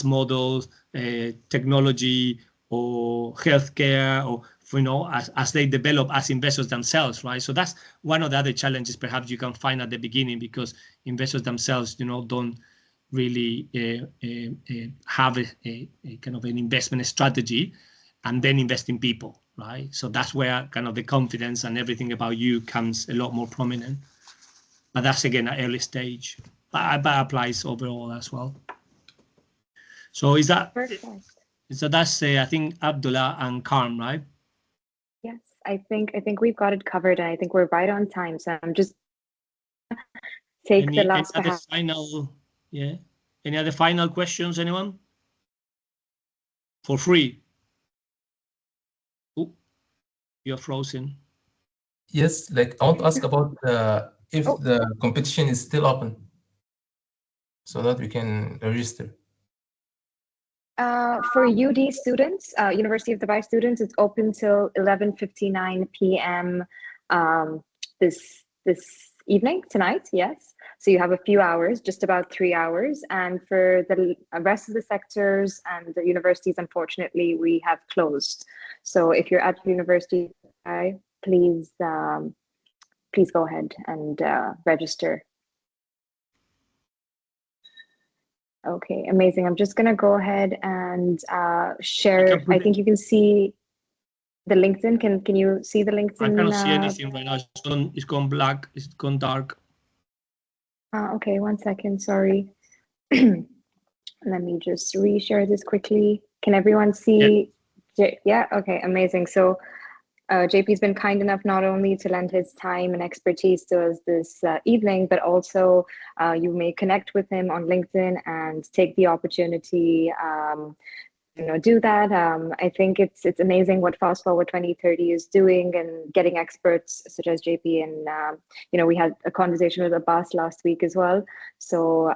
models, technology, or healthcare, or, you know, as they develop as investors themselves, right? So that's one of the other challenges perhaps you can find at the beginning, because investors themselves, you know, don't really have a kind of an investment strategy, and then invest in people, right? So that's where kind of the confidence and everything about you comes a lot more prominent. but that's again at early stage. But applies overall as well. So is that Perfect. So that's I think Abdullah and Karm, right? Yes, I think we've got it covered, and I think we're right on time. So I'm just take the last. Any other final, any other final questions, anyone? For free. Oh, you're frozen. Yes, like I want to ask about if the competition is still open, so that we can register. For UD students, University of Dubai students, it's open till 11:59 p.m. This evening, tonight, yes. So you have a few hours, just about 3 hours. And for the rest of the sectors and the universities, unfortunately, we have closed. So if you're at university, please please go ahead and register. Okay, amazing. I'm just gonna go ahead and share. I think you can see the LinkedIn. Can you see the LinkedIn? I cannot see anything right now. It's gone black. It's gone dark. Okay, 1 second. Sorry. Let me just reshare this quickly. Can everyone see? Yeah. Okay. Amazing. So JP's been kind enough not only to lend his time and expertise to us this evening, but also you may connect with him on LinkedIn and take the opportunity, do that. I think it's amazing what Fast Forward 2030 is doing and getting experts such as JP. And, we had a conversation with Abbas last week as well. So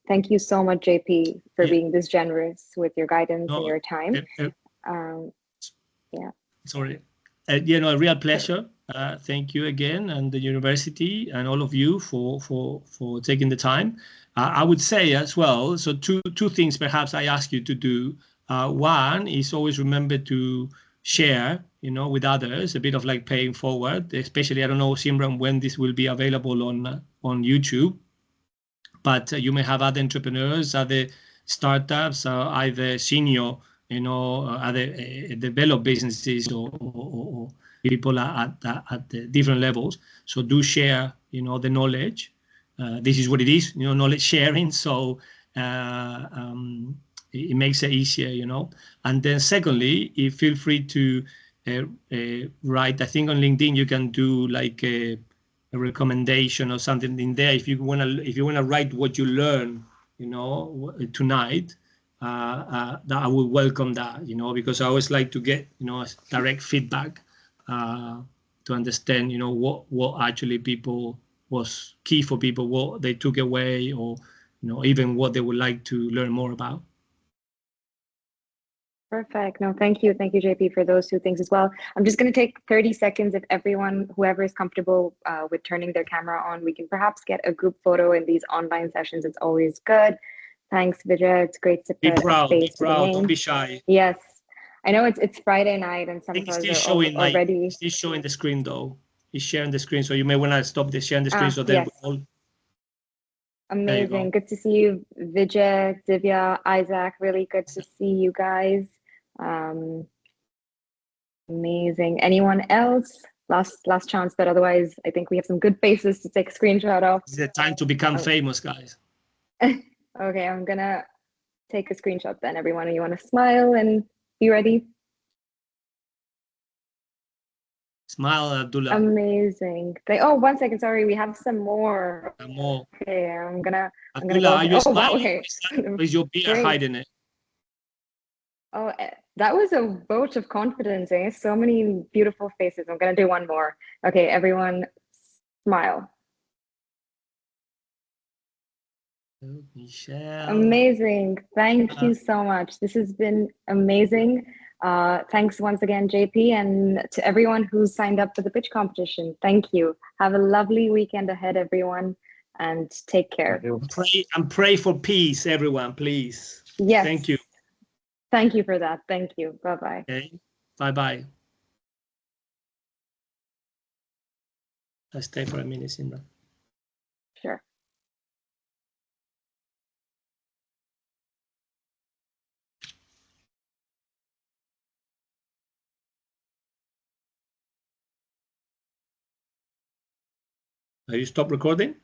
thank you so much, JP, for being this generous with your guidance and your time. Yeah. Sorry. A real pleasure. Thank you again, and the university and all of you for taking the time. I would say as well. So two things perhaps I ask you to do. One is always remember to share, with others, a bit of like paying forward. Especially, I don't know, Simran, when this will be available on YouTube, but you may have other entrepreneurs, other startups, either senior. Other developed businesses or people at the different levels. So do share, the knowledge. This is what it is, knowledge sharing. So it makes it easier, And then secondly, feel free to write. I think on LinkedIn you can do like a recommendation or something in there. If you wanna write what you learn, tonight. That I would welcome that, because I always like to get, direct feedback to understand, what actually people was key for people, what they took away, or, even what they would like to learn more about. Perfect. No, thank you. Thank you, JP, for those two things as well. I'm just going to take 30 seconds. If everyone, whoever is comfortable with turning their camera on, we can perhaps get a group photo in these online sessions. It's always good. Thanks, Vijay. It's great to put a face to the name. Don't be shy. Yes, I know it's Friday night and some of us are already. It's still showing the screen though. It's sharing the screen, so you may want to stop the sharing the screen. So then yes. we all. Amazing. Good to see you, Vijay, Divya, Isaac. Really good to see you guys. Amazing. Anyone else? Last chance, but otherwise, I think we have some good faces to take a screenshot of. It's the time to become famous, guys. Okay, I'm gonna take a screenshot then, everyone. You want to smile and be ready? Smile, Abdullah. Amazing. 1 second. Sorry, we have some more. More. Okay, I'm gonna Abdullah, go. are you smiling? Okay. Or is your beard hiding it? Oh, that was a vote of confidence, eh? So many beautiful faces. I'm gonna do one more. Okay, everyone, smile. Michelle. Amazing. Thank you so much. This has been amazing. Thanks once again, JP, and to everyone who signed up for the pitch competition. Thank you. Have a lovely weekend ahead, everyone, and take care. And pray for peace, everyone, please. Yes. Thank you. Thank you for that. Thank you. Bye-bye. Okay. Bye-bye. Let's stay for a minute, Simran. Sure. Have you stopped recording?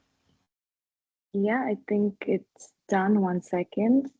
Yeah, I think it's done. 1 second.